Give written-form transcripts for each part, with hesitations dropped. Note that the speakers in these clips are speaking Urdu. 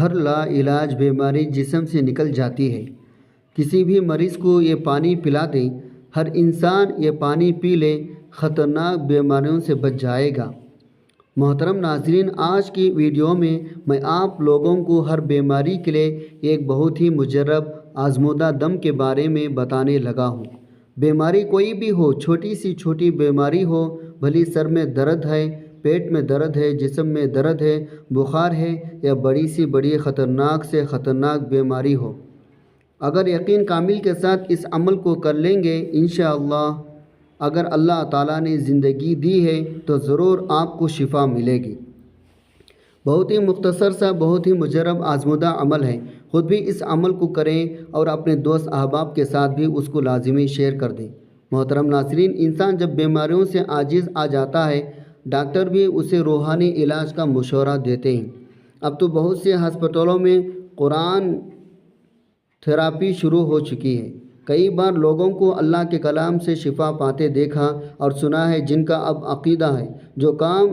ہر لا علاج بیماری جسم سے نکل جاتی ہے۔ کسی بھی مریض کو یہ پانی پلا دیں، ہر انسان یہ پانی پی لے، خطرناک بیماریوں سے بچ جائے گا۔ محترم ناظرین، آج کی ویڈیو میں آپ لوگوں کو ہر بیماری کے لیے ایک بہت ہی مجرب آزمودہ دم کے بارے میں بتانے لگا ہوں۔ بیماری کوئی بھی ہو، چھوٹی سی چھوٹی بیماری ہو، بھلی سر میں درد ہے، پیٹ میں درد ہے، جسم میں درد ہے، بخار ہے، یا بڑی سی بڑی خطرناک سے خطرناک بیماری ہو، اگر یقین کامل کے ساتھ اس عمل کو کر لیں گے، انشاءاللہ اگر اللہ تعالیٰ نے زندگی دی ہے تو ضرور آپ کو شفا ملے گی۔ بہت ہی مختصر سا، بہت ہی مجرب آزمودہ عمل ہے۔ خود بھی اس عمل کو کریں اور اپنے دوست احباب کے ساتھ بھی اس کو لازمی شیئر کر دیں۔ محترم ناظرین، انسان جب بیماریوں سے عاجز آ جاتا ہے، ڈاکٹر بھی اسے روحانی علاج کا مشورہ دیتے ہیں۔ اب تو بہت سے ہسپتالوں میں قرآن تھراپی شروع ہو چکی ہے۔ کئی بار لوگوں کو اللہ کے کلام سے شفا پاتے دیکھا اور سنا ہے۔ جن کا اب عقیدہ ہے جو کام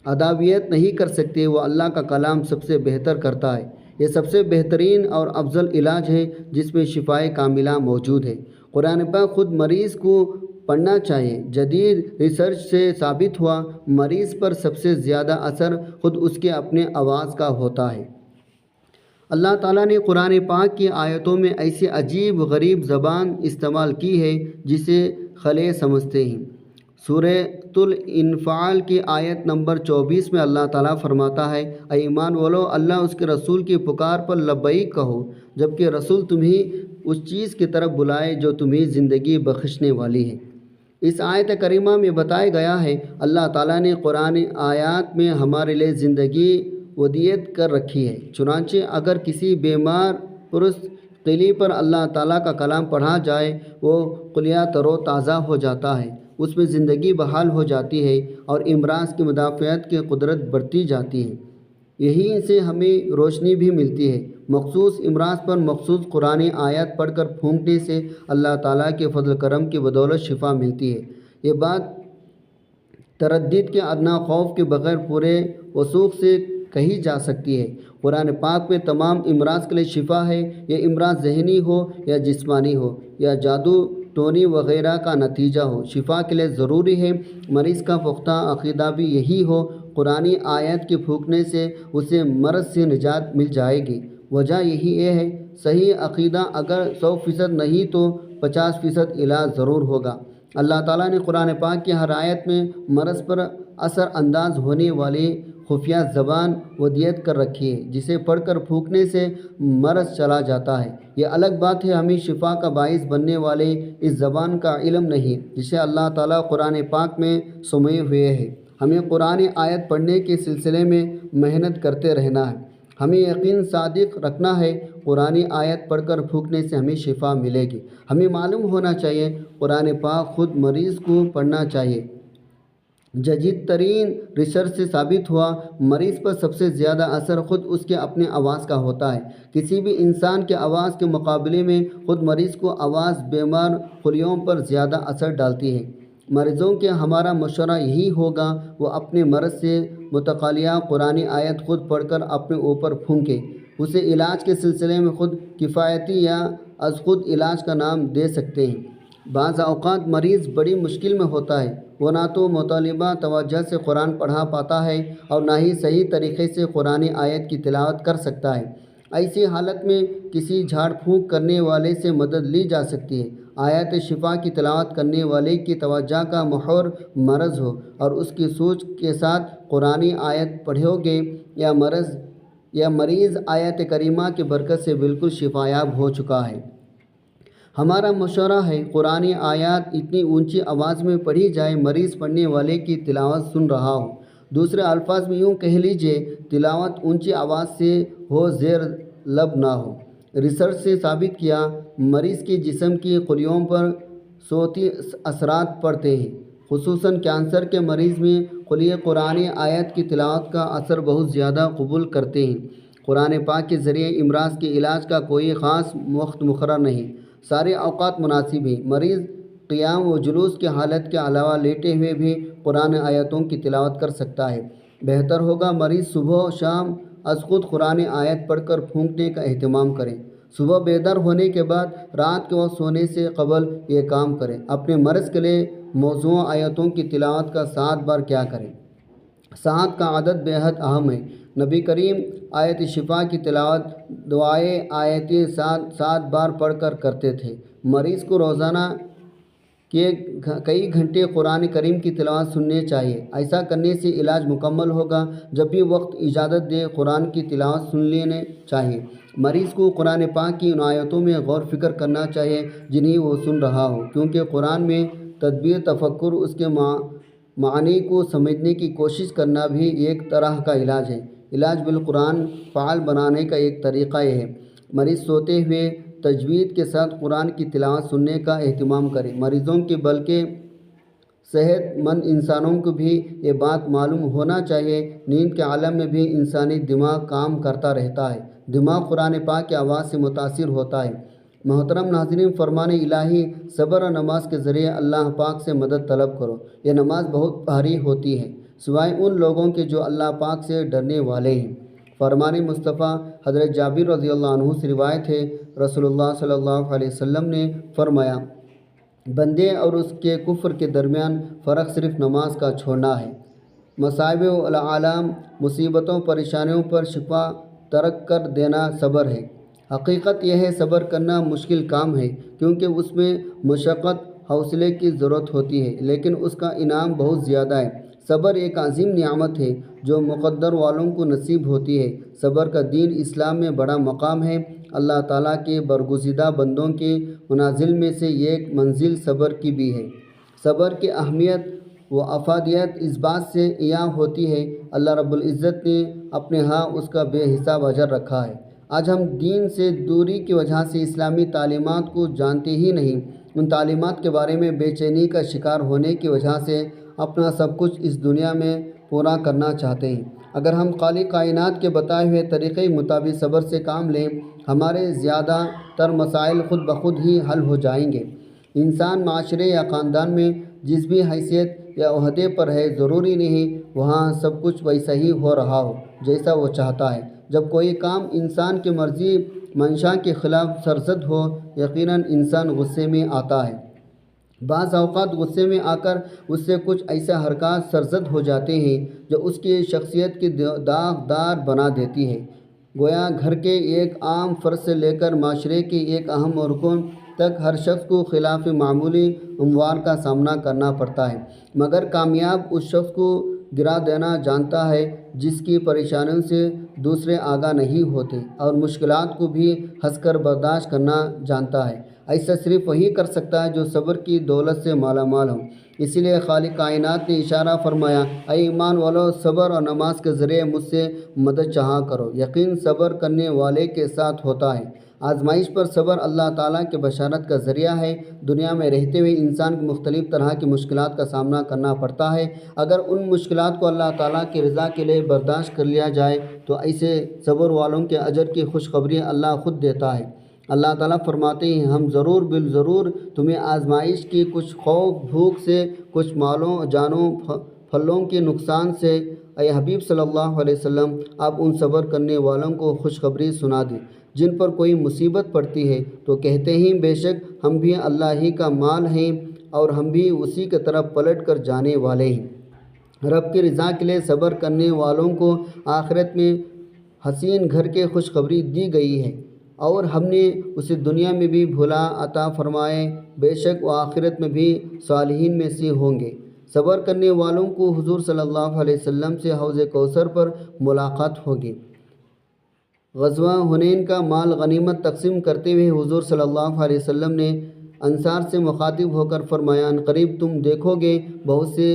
ادویات نہیں کر سکتے، وہ اللہ کا کلام سب سے بہتر کرتا ہے۔ یہ سب سے بہترین اور افضل علاج ہے جس میں شفائے کاملہ موجود ہے۔ قرآن پاک خود مریض کو پڑھنا چاہیے۔ جدید ریسرچ سے ثابت ہوا، مریض پر سب سے زیادہ اثر خود اس کے اپنے آواز کا ہوتا ہے۔ اللہ تعالیٰ نے قرآن پاک کی آیتوں میں ایسی عجیب غریب زبان استعمال کی ہے جسے خلے سمجھتے ہیں۔ سورۃ الانفال کی آیت نمبر 24 میں اللہ تعالیٰ فرماتا ہے، اے ایمان والو، اللہ اس کے رسول کی پکار پر لبیک کہو، جبکہ رسول تمہیں اس چیز کی طرف بلائے جو تمہیں زندگی بخشنے والی ہے۔ اس آیت کریمہ میں بتایا گیا ہے، اللہ تعالیٰ نے قرآن آیات میں ہمارے لیے زندگی ودیعت کر رکھی ہے۔ چنانچہ اگر کسی بیمار پرست قلعے پر اللہ تعالیٰ کا کلام پڑھا جائے، وہ قلیہ تر و تازہ ہو جاتا ہے، اس میں زندگی بحال ہو جاتی ہے اور امراض کی مدافعت کی قدرت بڑھتی جاتی ہے۔ یہیں سے ہمیں روشنی بھی ملتی ہے۔ مخصوص امراض پر مخصوص قرآن آیات پڑھ کر پھونکنے سے اللہ تعالیٰ کے فضل کرم کی بدولت شفا ملتی ہے۔ یہ بات تردد کے ادنیٰ خوف کے بغیر پورے وثوق سے کہی جا سکتی ہے۔ قرآن پاک میں تمام امراض کے لیے شفا ہے، یہ امراض ذہنی ہو یا جسمانی ہو یا جادو ٹونی وغیرہ کا نتیجہ ہو، شفا کے لیے ضروری ہے مریض کا پختہ عقیدہ بھی یہی ہو۔ قرآن آیت کے پھونکنے سے اسے مرض سے نجات مل جائے گی۔ وجہ یہی ہے، صحیح عقیدہ اگر 100% نہیں تو 50% علاج ضرور ہوگا۔ اللہ تعالیٰ نے قرآن پاک کی ہر آیت میں مرض پر اثر انداز ہونے والی خفیہ زبان ودیعت کر رکھی ہے، جسے پڑھ کر پھونکنے سے مرض چلا جاتا ہے۔ یہ الگ بات ہے ہمیں شفا کا باعث بننے والے اس زبان کا علم نہیں جسے اللہ تعالیٰ قرآن پاک میں سموئے ہوئے ہے۔ ہمیں قرآن آیت پڑھنے کے سلسلے میں محنت کرتے رہنا ہے۔ ہمیں یقین صادق رکھنا ہے، قرآن آیت پڑھ کر پھونکنے سے ہمیں شفا ملے گی۔ ہمیں معلوم ہونا چاہیے، قرآن پاک خود مریض کو پڑھنا چاہیے۔ جدید ترین ریسرچ سے ثابت ہوا، مریض پر سب سے زیادہ اثر خود اس کے اپنے آواز کا ہوتا ہے۔ کسی بھی انسان کے آواز کے مقابلے میں خود مریض کو آواز بیمار خلیوں پر زیادہ اثر ڈالتی ہے۔ مریضوں کے ہمارا مشورہ یہی ہوگا، وہ اپنے مرض سے متعلقہ قرآن آیت خود پڑھ کر اپنے اوپر پھونکے۔ اسے علاج کے سلسلے میں خود کفایتی یا از خود علاج کا نام دے سکتے ہیں۔ بعض اوقات مریض بڑی مشکل میں ہوتا ہے، وہ نہ تو مطالبہ توجہ سے قرآن پڑھا پاتا ہے اور نہ ہی صحیح طریقے سے قرآن آیت کی تلاوت کر سکتا ہے۔ ایسی حالت میں کسی جھاڑ پھونک کرنے والے سے مدد لی جا سکتی ہے۔ آیت شفا کی تلاوت کرنے والے کی توجہ کا محور مرض ہو اور اس کی سوچ کے ساتھ قرآن آیت پڑھو گے، یا مریض آیت کریمہ کی برکت سے بالکل شفا یاب ہو چکا ہے۔ ہمارا مشورہ ہے، قرآن آیات اتنی اونچی آواز میں پڑھی جائے، مریض پڑھنے والے کی تلاوت سن رہا ہو۔ دوسرے الفاظ میں یوں کہہ لیجیے، تلاوت اونچی آواز سے ہو، زیر لب نہ ہو۔ ریسرچ سے ثابت کیا، مریض کے جسم کی خلیوں پر صوتی اثرات پڑتے ہیں۔ خصوصاً کینسر کے مریض میں خلیے قرآن آیت کی تلاوت کا اثر بہت زیادہ قبول کرتے ہیں۔ قرآن پاک کے ذریعے امراض کے علاج کا کوئی خاص وقت مقرر نہیں، سارے اوقات مناسب ہیں۔ مریض قیام و جلوس کی حالت کے علاوہ لیٹے ہوئے بھی قرآن آیتوں کی تلاوت کر سکتا ہے۔ بہتر ہوگا مریض صبح و شام از خود قرآن آیت پڑھ کر پھونکنے کا اہتمام کریں۔ صبح بیدار ہونے کے بعد رات کے وقت سونے سے قبل یہ کام کریں۔ اپنے مرض کے لیے موضوع آیتوں کی تلاوت کا 7 بار کیا کریں۔ 7 کا عدد بے حد اہم ہے۔ نبی کریم آیت شفا کی تلاوت دعائے آیتیں 7 بار پڑھ کر کرتے تھے۔ مریض کو روزانہ کئی گھنٹے قرآن کریم کی تلاوت سننے چاہیے۔ ایسا کرنے سے علاج مکمل ہوگا۔ جب بھی وقت اجازت دے قرآن کی تلاوت سن لینے چاہیے۔ مریض کو قرآن پاک کی ان آیتوں میں غور فکر کرنا چاہیے جنہیں وہ سن رہا ہو، کیونکہ قرآن میں تدبر، تفکر، اس کے معنی کو سمجھنے کی کوشش کرنا بھی ایک طرح کا علاج ہے۔ علاج بالقرآن فعال بنانے کا ایک طریقہ یہ ہے، مریض سوتے ہوئے تجوید کے ساتھ قرآن کی تلاوت سننے کا اہتمام کریں۔ مریضوں کے بلکہ صحت مند انسانوں کو بھی یہ بات معلوم ہونا چاہیے، نیند کے عالم میں بھی انسانی دماغ کام کرتا رہتا ہے۔ دماغ قرآن پاک کی آواز سے متاثر ہوتا ہے۔ محترم ناظرین، فرمان الہی صبر اور نماز کے ذریعے اللہ پاک سے مدد طلب کرو۔ یہ نماز بہت بھاری ہوتی ہے سوائے ان لوگوں کے جو اللہ پاک سے ڈرنے والے ہیں۔ فرمان مصطفیٰ حضرت جابر رضی اللہ عنہ سے روایت ہے، رسول اللہ صلی اللہ علیہ وسلم نے فرمایا، بندے اور اس کے کفر کے درمیان فرق صرف نماز کا چھوڑنا ہے۔ مصائب والآلام، مصیبتوں پریشانیوں پر شفا ترک کر دینا صبر ہے۔ حقیقت یہ ہے صبر کرنا مشکل کام ہے، کیونکہ اس میں مشقت، حوصلے کی ضرورت ہوتی ہے، لیکن اس کا انعام بہت زیادہ ہے۔ صبر ایک عظیم نعمت ہے جو مقدر والوں کو نصیب ہوتی ہے۔ صبر کا دین اسلام میں بڑا مقام ہے۔ اللہ تعالیٰ کے برگزیدہ بندوں کے منازل میں سے ایک منزل صبر کی بھی ہے۔ صبر کی اہمیت و افادیت اس بات سے عیاں ہوتی ہے، اللہ رب العزت نے اپنے ہاں اس کا بے حساب اجر رکھا ہے۔ آج ہم دین سے دوری کی وجہ سے اسلامی تعلیمات کو جانتے ہی نہیں، ان تعلیمات کے بارے میں بے چینی کا شکار ہونے کی وجہ سے اپنا سب کچھ اس دنیا میں پورا کرنا چاہتے ہیں۔ اگر ہم خالق کائنات کے بتائے ہوئے طریقے مطابق صبر سے کام لیں، ہمارے زیادہ تر مسائل خود بخود ہی حل ہو جائیں گے۔ انسان معاشرے یا خاندان میں جس بھی حیثیت یا عہدے پر ہے، ضروری نہیں وہاں سب کچھ ویسا ہی ہو رہا ہو جیسا وہ چاہتا ہے۔ جب کوئی کام انسان کی مرضی منشا کے خلاف سرزد ہو، یقیناً انسان غصے میں آتا ہے۔ بعض اوقات غصے میں آ کر اس سے کچھ ایسے حرکات سرزد ہو جاتے ہیں جو اس کی شخصیت کی داغدار بنا دیتی ہے۔ گویا گھر کے ایک عام فرد سے لے کر معاشرے کے ایک اہم رکن تک ہر شخص کو خلاف معمولی امور کا سامنا کرنا پڑتا ہے، مگر کامیاب اس شخص کو گرا دینا جانتا ہے جس کی پریشانیوں سے دوسرے آگاہ نہیں ہوتے اور مشکلات کو بھی ہنس کر برداشت کرنا جانتا ہے۔ ایسا صرف وہی کر سکتا ہے جو صبر کی دولت سے مالا مال ہو۔ اسی لیے خالق کائنات نے اشارہ فرمایا، اے ایمان والو، صبر اور نماز کے ذریعے مجھ سے مدد چاہا کرو، یقین صبر کرنے والے کے ساتھ ہوتا ہے۔ آزمائش پر صبر اللہ تعالیٰ کے بشارت کا ذریعہ ہے۔ دنیا میں رہتے ہوئے انسان کو مختلف طرح کی مشکلات کا سامنا کرنا پڑتا ہے۔ اگر ان مشکلات کو اللہ تعالیٰ کی رضا کے لیے برداشت کر لیا جائے تو ایسے صبر والوں کے اجر کی خوشخبری اللہ خود دیتا ہے۔ اللہ تعالیٰ فرماتے ہیں، ہم ضرور بالضرور تمہیں آزمائش کی، کچھ خوف بھوک سے، کچھ مالوں جانوں پھلوں کے نقصان سے۔ اے حبیب صلی اللہ علیہ وسلم، آپ ان صبر کرنے والوں کو خوشخبری سنا دیں جن پر کوئی مصیبت پڑتی ہے تو کہتے ہیں بے شک ہم بھی اللہ ہی کا مال ہیں اور ہم بھی اسی کی طرف پلٹ کر جانے والے ہیں۔ رب کی رضا کے لیے صبر کرنے والوں کو آخرت میں حسین گھر کی خوشخبری دی گئی ہے اور ہم نے اسے دنیا میں بھی بھلا عطا فرمائے، بے شک وہ آخرت میں بھی صالحین میں سے ہوں گے۔ صبر کرنے والوں کو حضور صلی اللہ علیہ وسلم سے حوض کوثر پر ملاقات ہوگی۔ غزوہ حنین کا مال غنیمت تقسیم کرتے ہوئے حضور صلی اللہ علیہ وسلم نے انصار سے مخاطب ہو کر فرمایا، عنقریب تم دیکھو گے بہت سے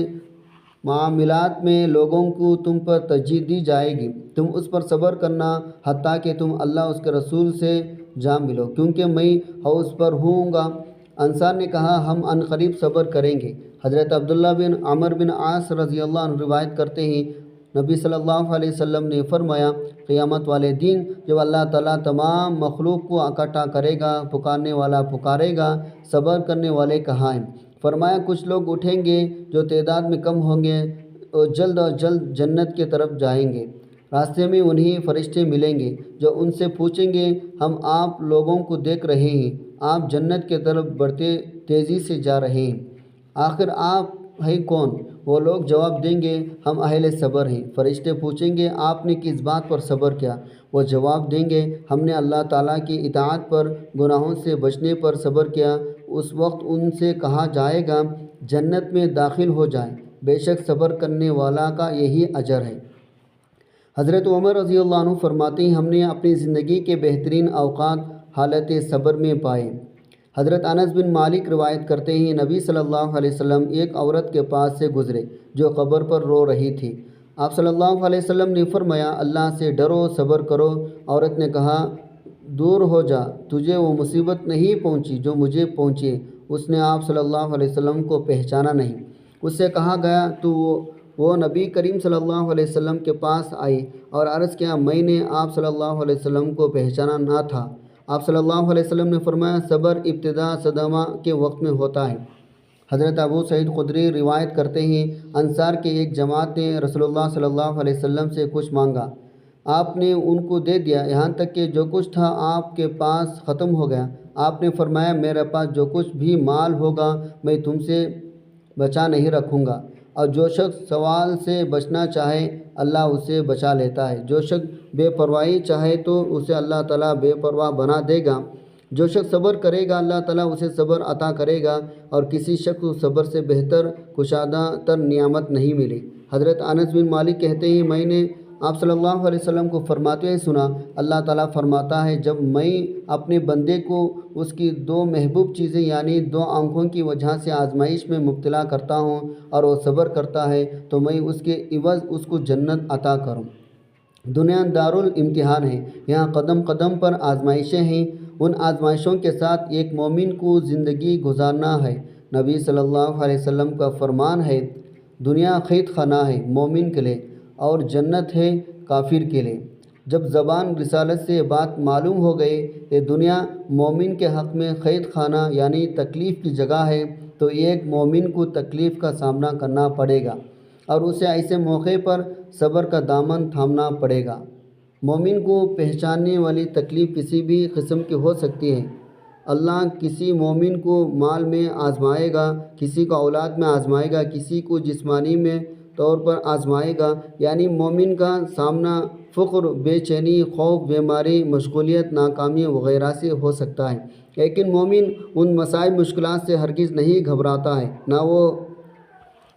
معاملات میں لوگوں کو تم پر ترجیح دی جائے گی، تم اس پر صبر کرنا حتیٰ کہ تم اللہ اس کے رسول سے جا ملو، کیونکہ میں حوض پر ہوں گا۔ انصار نے کہا، ہم عنقریب صبر کریں گے۔ حضرت عبداللہ بن عمرو بن عاص رضی اللہ عنہ روایت کرتے ہیں، نبی صلی اللہ علیہ وسلم نے فرمایا، قیامت والے دن جب اللہ تعالیٰ تمام مخلوق کو اکٹھا کرے گا، پکارنے والا پکارے گا، صبر کرنے والے کہاں ہیں؟ فرمایا، کچھ لوگ اٹھیں گے جو تعداد میں کم ہوں گے اور جلد جنت کی طرف جائیں گے۔ راستے میں انہیں فرشتے ملیں گے جو ان سے پوچھیں گے ہم آپ لوگوں کو دیکھ رہے ہیں، آپ جنت کی طرف بڑھتے تیزی سے جا رہے ہیں، آخر آپ ہیں کون؟ وہ لوگ جواب دیں گے ہم اہل صبر ہیں۔ فرشتے پوچھیں گے آپ نے کس بات پر صبر کیا؟ وہ جواب دیں گے ہم نے اللہ تعالیٰ کی اطاعت پر، گناہوں سے بچنے پر صبر کیا۔ اس وقت ان سے کہا جائے گا جنت میں داخل ہو جائیں، بے شک صبر کرنے والا کا یہی اجر ہے۔ حضرت عمر رضی اللہ عنہ فرماتے ہیں ہم نے اپنی زندگی کے بہترین اوقات حالت صبر میں پائے۔ حضرت انس بن مالک روایت کرتے ہیں نبی صلی اللہ علیہ وسلم ایک عورت کے پاس سے گزرے جو قبر پر رو رہی تھی۔ آپ صلی اللہ علیہ وسلم نے فرمایا اللہ سے ڈرو، صبر کرو۔ عورت نے کہا دور ہو جا، تجھے وہ مصیبت نہیں پہنچی جو مجھے پہنچی ہے۔ اس نے آپ صلی اللہ علیہ وسلم کو پہچانا نہیں۔ اس سے کہا گیا تو وہ نبی کریم صلی اللہ علیہ وسلم کے پاس آئی اور عرض کیا میں نے آپ صلی اللہ علیہ وسلم کو پہچانا نہ تھا۔ آپ صلی اللہ علیہ وسلم نے فرمایا صبر ابتدا صدمہ کے وقت میں ہوتا ہے۔ حضرت ابو سعید خدری روایت کرتے ہیں انصار کے ایک جماعت نے رسول اللہ صلی اللہ علیہ وسلم سے کچھ مانگا، آپ نے ان کو دے دیا، یہاں تک کہ جو کچھ تھا آپ کے پاس ختم ہو گیا۔ آپ نے فرمایا میرے پاس جو کچھ بھی مال ہوگا میں تم سے بچا نہیں رکھوں گا، اور جو شخص سوال سے بچنا چاہے اللہ اسے بچا لیتا ہے، جو شخص بے پرواہی چاہے تو اسے اللہ تعالیٰ بے پرواہ بنا دے گا، جو شخص صبر کرے گا اللہ تعالیٰ اسے صبر عطا کرے گا، اور کسی شخص کو صبر سے بہتر کشادہ تر نعمت نہیں ملی۔ حضرت انس بن مالک کہتے ہیں میں نے آپ صلی اللہ علیہ وسلم کو فرماتے ہوئے سنا اللہ تعالیٰ فرماتا ہے جب میں اپنے بندے کو اس کی دو محبوب چیزیں یعنی دو آنکھوں کی وجہ سے آزمائش میں مبتلا کرتا ہوں اور وہ صبر کرتا ہے تو میں اس کے عوض اس کو جنت عطا کروں۔ دنیا دارالامتحان ہے، یہاں قدم قدم پر آزمائشیں ہیں، ان آزمائشوں کے ساتھ ایک مومن کو زندگی گزارنا ہے۔ نبی صلی اللہ علیہ وسلم کا فرمان ہے دنیا قید خانہ ہے مومن کے لیے اور جنت ہے کافر کے لیے۔ جب زبان رسالت سے یہ بات معلوم ہو گئی کہ دنیا مومن کے حق میں قید خانہ یعنی تکلیف کی جگہ ہے تو ایک مومن کو تکلیف کا سامنا کرنا پڑے گا اور اسے ایسے موقع پر صبر کا دامن تھامنا پڑے گا۔ مومن کو پہچاننے والی تکلیف کسی بھی قسم کی ہو سکتی ہے۔ اللہ کسی مومن کو مال میں آزمائے گا، کسی کو اولاد میں آزمائے گا، کسی کو جسمانی میں طور پر آزمائے گا، یعنی مومن کا سامنا فقر، بے چینی، خوف، بیماری، مشغولیت، ناکامی وغیرہ سے ہو سکتا ہے، لیکن مومن ان مسائل مشکلات سے ہرگز نہیں گھبراتا ہے، نہ وہ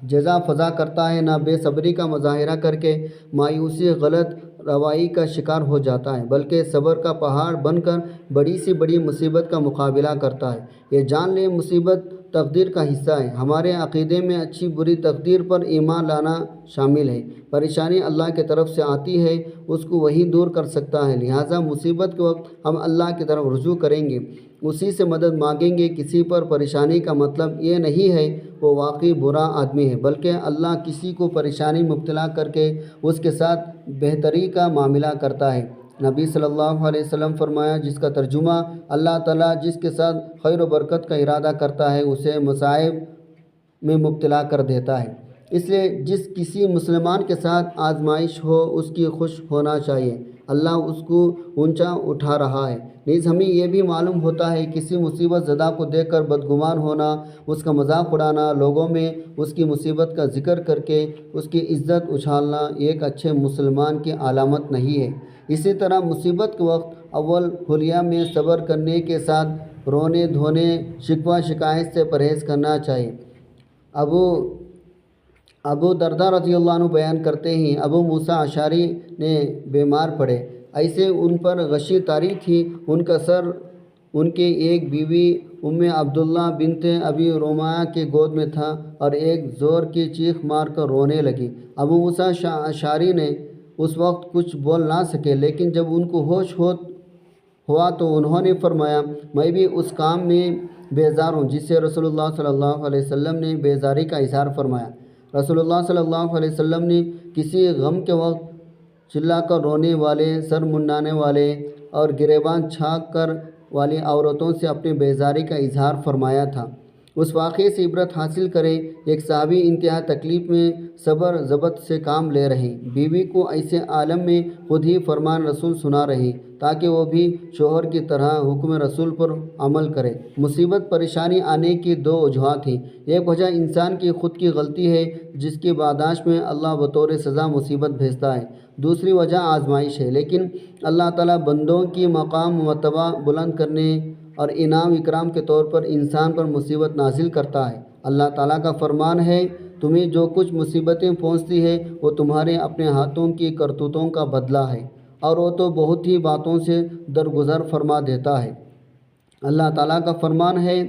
جزا فضا کرتا ہے، نہ بے صبری کا مظاہرہ کر کے مایوسی غلط روائی کا شکار ہو جاتا ہے، بلکہ صبر کا پہاڑ بن کر بڑی سے بڑی مصیبت کا مقابلہ کرتا ہے۔ یہ جان لیں مصیبت تقدیر کا حصہ ہے۔ ہمارے عقیدے میں اچھی بری تقدیر پر ایمان لانا شامل ہے۔ پریشانی اللہ کی طرف سے آتی ہے، اس کو وہی دور کر سکتا ہے، لہٰذا مصیبت کے وقت ہم اللہ کی طرف رجوع کریں گے، اسی سے مدد مانگیں گے۔ کسی پر پریشانی کا مطلب یہ نہیں ہے وہ واقعی برا آدمی ہے، بلکہ اللہ کسی کو پریشانی مبتلا کر کے اس کے ساتھ بہتری کا معاملہ کرتا ہے۔ نبی صلی اللہ علیہ وسلم فرمایا جس کا ترجمہ اللہ تعالیٰ جس کے ساتھ خیر و برکت کا ارادہ کرتا ہے اسے مصائب میں مبتلا کر دیتا ہے۔ اس لیے جس کسی مسلمان کے ساتھ آزمائش ہو اس کی خوش ہونا چاہیے، اللہ اس کو اونچا اٹھا رہا ہے۔ نیز ہمیں یہ بھی معلوم ہوتا ہے کسی مصیبت زدہ کو دیکھ کر بدگمان ہونا، اس کا مذاق اڑانا، لوگوں میں اس کی مصیبت کا ذکر کر کے اس کی عزت اچھالنا ایک اچھے مسلمان کی علامت نہیں ہے۔ اسی طرح مصیبت کے وقت اول حلیہ میں صبر کرنے کے ساتھ رونے دھونے، شکوہ شکایت سے پرہیز کرنا چاہیے۔ ابو درداء رضی اللہ عنہ بیان کرتے ہیں ابو موسیٰ اشعری نے بیمار پڑے، ایسے ان پر غشی طاری تھی، ان کا سر ان کے ایک بیوی ام عبداللہ بنت ابی رومایہ کے گود میں تھا اور ایک زور کی چیخ مار کر رونے لگی۔ ابو موسیٰ اشعری نے اس وقت کچھ بول نہ سکے، لیکن جب ان کو ہوش ہوا تو انہوں نے فرمایا میں بھی اس کام میں بیزار ہوں جس سے رسول اللہ صلی اللہ علیہ وسلم نے بیزاری کا اظہار فرمایا۔ رسول اللہ صلی اللہ علیہ وسلم نے کسی غم کے وقت چلا کر رونے والے، سر منڈانے والے اور گریباں چھانک کر والی عورتوں سے اپنی بیزاری کا اظہار فرمایا تھا۔ اس واقعے سے عبرت حاصل کریں۔ ایک صحابی انتہا تکلیف میں صبر ضبط سے کام لے رہے، بیوی کو ایسے عالم میں خود ہی فرمان رسول سنا رہے تاکہ وہ بھی شوہر کی طرح حکم رسول پر عمل کرے۔ مصیبت پریشانی آنے کی دو وجوہات ہیں۔ ایک وجہ انسان کی خود کی غلطی ہے جس کی برداشت میں اللہ بطور سزا مصیبت بھیجتا ہے، دوسری وجہ آزمائش ہے، لیکن اللہ تعالیٰ بندوں کی مقام مرتبہ بلند کرنے اور انعام اکرام کے طور پر انسان پر مصیبت نازل کرتا ہے۔ اللہ تعالیٰ کا فرمان ہے، تمہیں جو کچھ مصیبتیں پہنچتی ہیں وہ تمہارے اپنے ہاتھوں کی کرتوتوں کا بدلہ ہے، اور وہ تو بہت ہی باتوں سے درگزر فرما دیتا ہے۔ اللہ تعالیٰ کا فرمان ہے،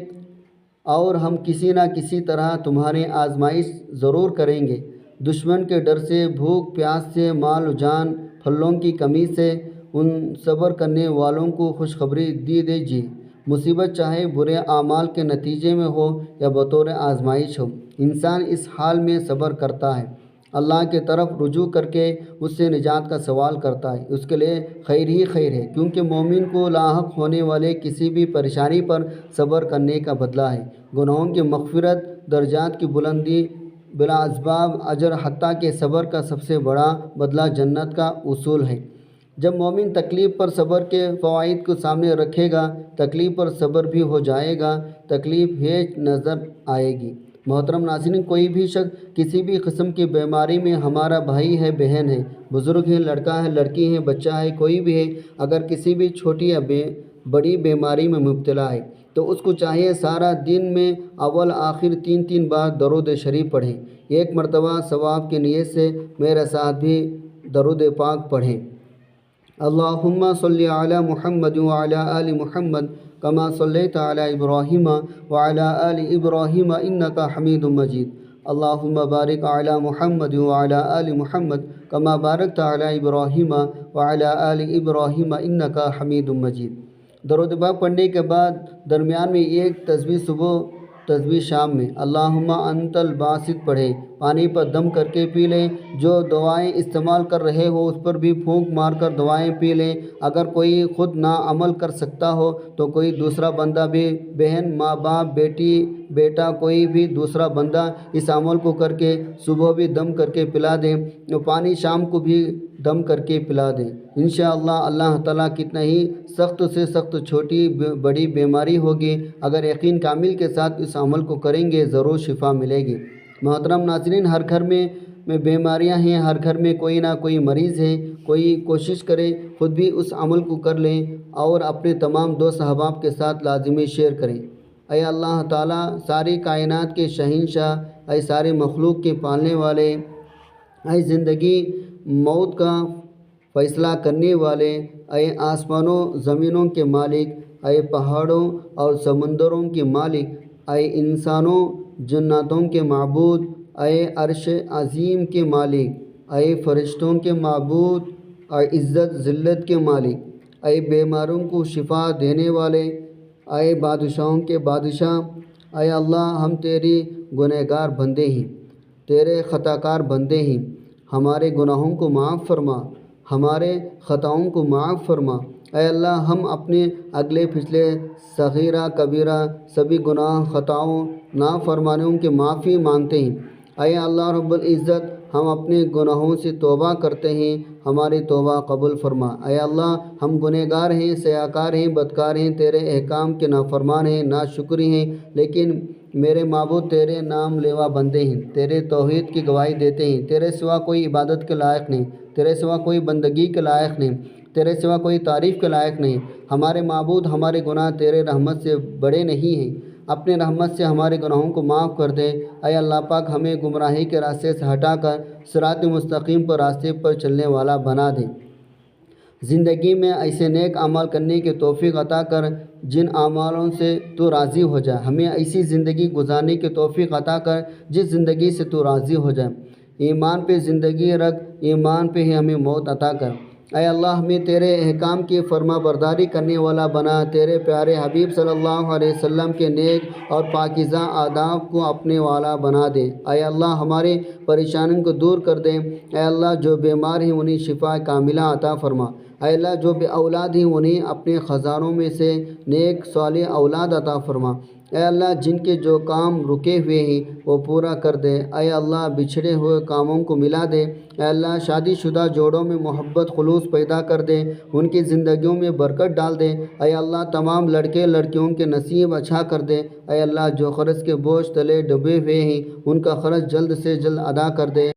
اور ہم کسی نہ کسی طرح تمہاری آزمائش ضرور کریں گے، دشمن کے ڈر سے، بھوک پیاس سے، مال و جان پھلوں کی کمی سے۔ ان صبر کرنے والوں کو خوشخبری دی دیجیے، مصیبت چاہے برے اعمال کے نتیجے میں ہو یا بطور آزمائش ہو، انسان اس حال میں صبر کرتا ہے، اللہ کی طرف رجوع کر کے اس سے نجات کا سوال کرتا ہے، اس کے لیے خیر ہی خیر ہے، کیونکہ مومن کو لاحق ہونے والے کسی بھی پریشانی پر صبر کرنے کا بدلہ ہے، گناہوں کی مغفرت، درجات کی بلندی، بلا اسباب اجر، حتیٰ کہ صبر کا سب سے بڑا بدلہ جنت کا اصول ہے۔ جب مومن تکلیف پر صبر کے فوائد کو سامنے رکھے گا، تکلیف پر صبر بھی ہو جائے گا، تکلیف ہیچ نظر آئے گی۔ محترم ناظرین، کوئی بھی شخص کسی بھی قسم کی بیماری میں، ہمارا بھائی ہے، بہن ہے، بزرگ ہے، لڑکا ہے، لڑکی ہے، بچہ ہے، کوئی بھی ہے، اگر کسی بھی چھوٹی یا بڑی بیماری میں مبتلا ہے تو اس کو چاہیے سارا دن میں اول آخر 3 بار درود شریف پڑھیں۔ ایک مرتبہ ثواب کی نیت سے میرے ساتھ بھی درود پاک پڑھیں۔ اللہم صلی علی محمد وعلی آل محمد کما صلیت علی ابراہیم وعلی آل ابراہیم انکا حمید مجید۔ اللہم بارک علی محمد وعلی آل محمد کما بارکت علی ابراہیم وعلی آل ابراہیم انکا حمید مجید۔ درود پاک پڑھنے کے بعد درمیان میں ایک تسبیح صبح، تسبیح شام میں اللہم انت الباسط پڑھیں، پانی پر دم کر کے پی لیں۔ جو دعائیں استعمال کر رہے ہو اس پر بھی پھونک مار کر دعائیں پی لیں۔ اگر کوئی خود نہ عمل کر سکتا ہو تو کوئی دوسرا بندہ بھی، بہن، ماں باپ، بیٹی، بیٹا، کوئی بھی دوسرا بندہ اس عمل کو کر کے صبح بھی دم کر کے پلا دیں، اور پانی شام کو بھی دم کر کے پلا دیں۔ انشاءاللہ اللہ تعالیٰ کتنا ہی سخت سے سخت چھوٹی بڑی بیماری ہوگی، اگر یقین کامل کے ساتھ اس عمل کو کریں گے ضرور شفا ملے گی۔ محترم ناظرین، ہر گھر میں بیماریاں ہیں، ہر گھر میں کوئی نہ کوئی مریض ہے، کوئی کوشش کرے خود بھی اس عمل کو کر لیں اور اپنے تمام دوست احباب کے ساتھ لازمی شیئر کریں۔ اے اللہ تعالیٰ ساری کائنات کے شہنشاہ، اے ساری مخلوق کے پالنے والے، اے زندگی موت کا فیصلہ کرنے والے، اے آسمانوں زمینوں کے مالک، اے پہاڑوں اور سمندروں کے مالک، اے انسانوں جناتوں کے معبود، اے عرش عظیم کے مالک، اے فرشتوں کے معبود، اے عزت ذلت کے مالک، اے بیماروں کو شفا دینے والے، اے بادشاہوں کے بادشاہ، اے اللہ ہم تیری گنہگار بندے ہیں، تیرے خطا کار بندے ہیں، ہمارے گناہوں کو معاف فرما، ہمارے خطاؤں کو معاف فرما۔ اے اللہ ہم اپنے اگلے پچھلے صغیرہ کبیرہ سبھی گناہ خطاؤں نافرمانیوں کی معافی مانگتے ہیں۔ اے اللہ رب العزت ہم اپنے گناہوں سے توبہ کرتے ہیں، ہماری توبہ قبول فرما۔ اے اللہ ہم گنہگار ہیں، سیاکار ہیں، بدکار ہیں، تیرے احکام کے نافرمان ہیں، ناشکری ہیں، لیکن میرے معبود تیرے نام لیوا بندے ہیں، تیرے توحید کی گواہی دیتے ہیں، تیرے سوا کوئی عبادت کے لائق نہیں، تیرے سوا کوئی بندگی کے لائق نہیں، تیرے سوا کوئی تعریف کے لائق نہیں۔ ہمارے معبود ہمارے گناہ تیرے رحمت سے بڑے نہیں ہیں، اپنے رحمت سے ہمارے گناہوں کو معاف کر دے۔ اے اللہ پاک ہمیں گمراہی کے راستے سے ہٹا کر صراط مستقیم پر راستے پر چلنے والا بنا دے۔ زندگی میں ایسے نیک اعمال کرنے کی توفیق عطا کر جن اعمالوں سے تو راضی ہو جائے، ہمیں ایسی زندگی گزارنے کی توفیق عطا کر جس زندگی سے تو راضی ہو جائے۔ ایمان پہ زندگی رکھ، ایمان پہ ہی ہمیں موت عطا کر۔ اے اللہ ہمیں تیرے احکام کی فرما برداری کرنے والا بنا، تیرے پیارے حبیب صلی اللہ علیہ وسلم کے نیک اور پاکیزہ آداب کو اپنے والا بنا دے۔ اے اللہ ہمارے پریشانیوں کو دور کر دے۔ اے اللہ جو بیمار ہیں انہیں شفا کاملہ عطا فرما۔ اے اللہ جو بے اولاد ہیں انہیں اپنے خزانوں میں سے نیک صالح اولاد عطا فرما۔ اے اللہ جن کے جو کام رکے ہوئے ہیں وہ پورا کر دے، اے اللہ بچھڑے ہوئے کاموں کو ملا دے، اے اللہ شادی شدہ جوڑوں میں محبت خلوص پیدا کر دے، ان کی زندگیوں میں برکت ڈال دے، اے اللہ تمام لڑکے لڑکیوں کے نصیب اچھا کر دے، اے اللہ جو قرض کے بوجھ تلے ڈوبے ہوئے ہیں ان کا قرض جلد سے جلد ادا کر دے۔